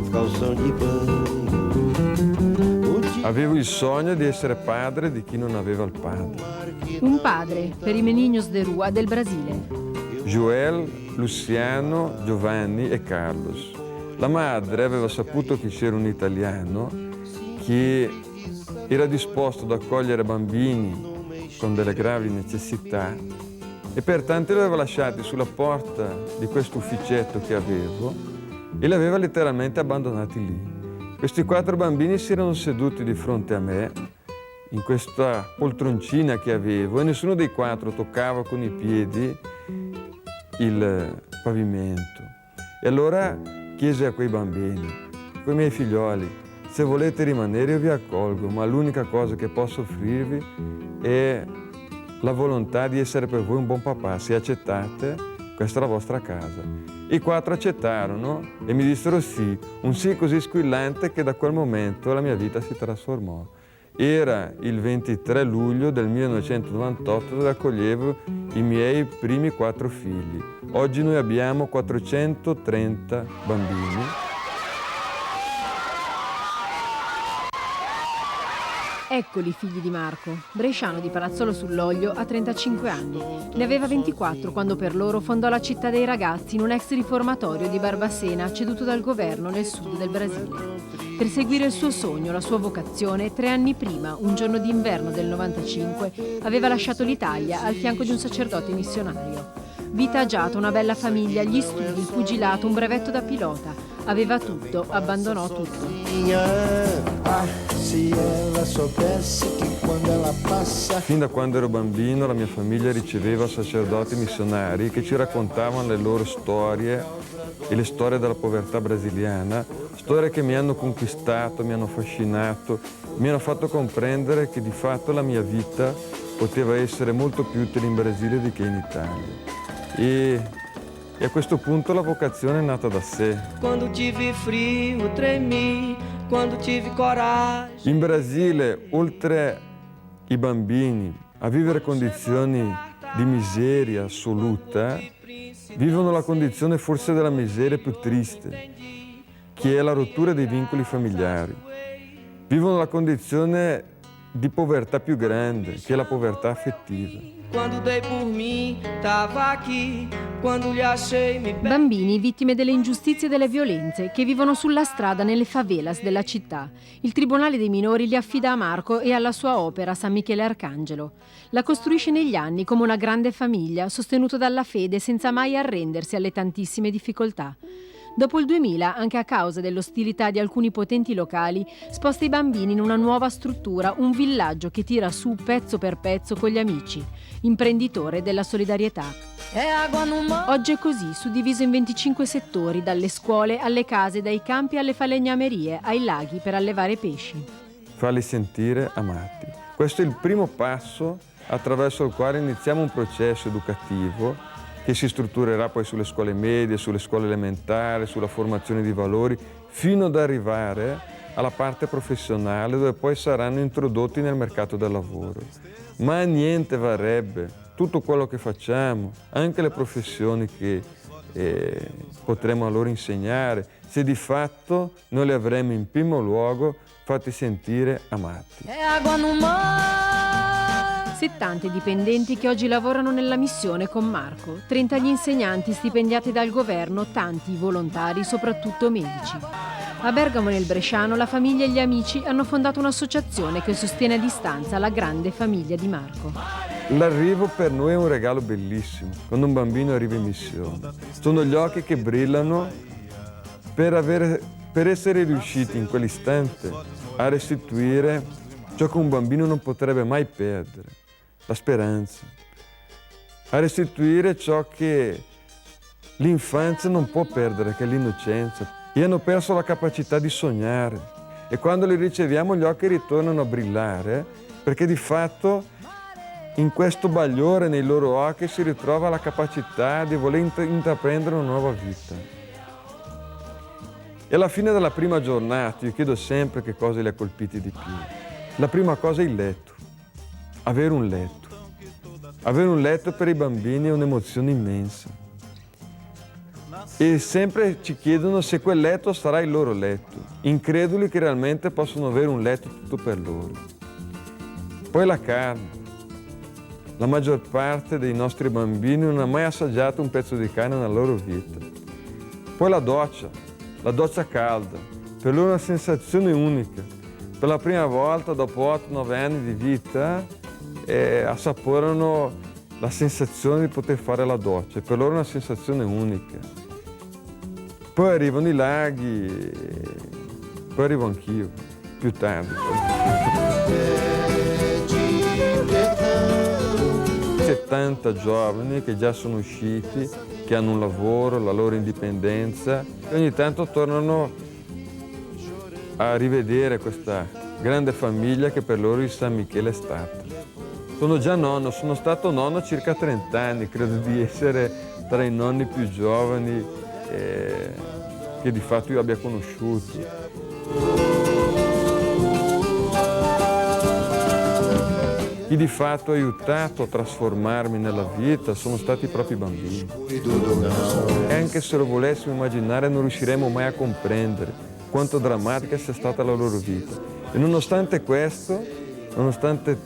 do calção de banho. Avevo il sogno di essere padre di chi non aveva il padre. Un padre per i Meninos de Rua del Brasile. Joel, Luciano, Giovanni e Carlos. La madre aveva saputo che c'era un italiano che era disposto ad accogliere bambini con delle gravi necessità e pertanto li aveva lasciati sulla porta di questo ufficetto che avevo e li aveva letteralmente abbandonati lì. Questi 4 bambini si erano seduti di fronte a me in questa poltroncina che avevo e nessuno dei 4 toccava con i piedi il pavimento. E allora chiesi a quei bambini, quei miei figlioli, se volete rimanere io vi accolgo, ma l'unica cosa che posso offrirvi è la volontà di essere per voi un buon papà. Se accettate, questa è la vostra casa. I 4 accettarono e mi dissero sì, un sì così squillante che da quel momento la mia vita si trasformò. Era il 23 luglio del 1998 dove accoglievo i miei primi 4 figli. Oggi noi abbiamo 430 bambini. Eccoli i figli di Marco, bresciano di Palazzolo sull'Oglio a 35 anni. Ne aveva 24 quando per loro fondò la Città dei Ragazzi in un ex riformatorio di Barbacena ceduto dal governo nel sud del Brasile. Per seguire il suo sogno, la sua vocazione, 3 anni prima, un giorno d'inverno del 95, aveva lasciato l'Italia al fianco di un sacerdote missionario. Vita agiata, una bella famiglia, gli studi, il pugilato, un brevetto da pilota. Aveva tutto, abbandonò tutto. Fin da quando ero bambino la mia famiglia riceveva sacerdoti missionari che ci raccontavano le loro storie e le storie della povertà brasiliana, storie che mi hanno conquistato, mi hanno affascinato, mi hanno fatto comprendere che di fatto la mia vita poteva essere molto più utile in Brasile di che in Italia. E a questo punto la vocazione è nata da sé. Quando tive frio tremi, quando tive coragem. In Brasile, oltre i bambini a vivere condizioni di miseria assoluta, vivono la condizione forse della miseria più triste, che è la rottura dei vincoli familiari. Vivono la condizione di povertà più grande, che è la povertà affettiva. Quando dei por mim, tava aqui. Quando li achei, mi... Bambini vittime delle ingiustizie e delle violenze che vivono sulla strada nelle favelas della città. Il Tribunale dei minori li affida a Marco e alla sua opera San Michele Arcangelo. La costruisce negli anni come una grande famiglia, sostenuto dalla fede senza mai arrendersi alle tantissime difficoltà. Dopo il 2000, anche a causa dell'ostilità di alcuni potenti locali, sposta i bambini in una nuova struttura, un villaggio che tira su pezzo per pezzo con gli amici, imprenditore della solidarietà. Oggi è così, suddiviso in 25 settori, dalle scuole alle case, dai campi alle falegnamerie, ai laghi per allevare pesci. Farli sentire amati. Questo è il primo passo attraverso il quale iniziamo un processo educativo che si strutturerà poi sulle scuole medie, sulle scuole elementari, sulla formazione di valori, fino ad arrivare alla parte professionale dove poi saranno introdotti nel mercato del lavoro. Ma niente varrebbe tutto quello che facciamo, anche le professioni che potremo a loro insegnare, se di fatto noi li avremo in primo luogo fatti sentire amati. 70 dipendenti che oggi lavorano nella missione con Marco, 30 gli insegnanti stipendiati dal governo, tanti i volontari, soprattutto medici. A Bergamo nel Bresciano la famiglia e gli amici hanno fondato un'associazione che sostiene a distanza la grande famiglia di Marco. L'arrivo per noi è un regalo bellissimo, quando un bambino arriva in missione. Sono gli occhi che brillano per essere riusciti in quell'istante a restituire ciò che un bambino non potrebbe mai perdere. La speranza, a restituire ciò che l'infanzia non può perdere, che è l'innocenza. E hanno perso la capacità di sognare e quando li riceviamo gli occhi ritornano a brillare perché di fatto in questo bagliore nei loro occhi si ritrova la capacità di voler intraprendere una nuova vita. E alla fine della prima giornata io chiedo sempre che cosa li ha colpiti di più. La prima cosa è il letto. Avere un letto. Avere un letto per i bambini è un'emozione immensa. e sempre ci chiedono se quel letto sarà il loro letto, increduli che realmente possono avere un letto tutto per loro. Poi la carne. La maggior parte dei nostri bambini non ha mai assaggiato un pezzo di carne nella loro vita. Poi la doccia calda, per loro è una sensazione unica. Per la prima volta, dopo 8-9 anni di vita, assaporano la sensazione di poter fare la doccia. Per loro è una sensazione unica. Poi arrivano i laghi, poi arrivo anch'io, più tardi. C'è tanta giovani che già sono usciti, che hanno un lavoro, la loro indipendenza e ogni tanto tornano a rivedere questa grande famiglia che per loro il San Michele è stata. Sono già nonno, sono stato nonno a circa 30 anni, credo di essere tra i nonni più giovani che di fatto io abbia conosciuti. Chi di fatto ha aiutato a trasformarmi nella vita sono stati i propri bambini. E anche se lo volessimo immaginare non riusciremo mai a comprendere quanto drammatica sia stata la loro vita. E nonostante questo, nonostante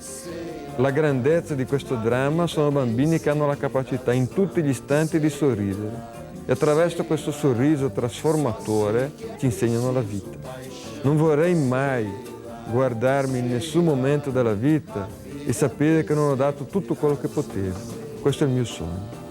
la grandezza di questo dramma, sono bambini che hanno la capacità in tutti gli istanti di sorridere. E attraverso questo sorriso trasformatore ci insegnano la vita. Non vorrei mai guardarmi in nessun momento della vita e sapere che non ho dato tutto quello che potevo. Questo è il mio sogno.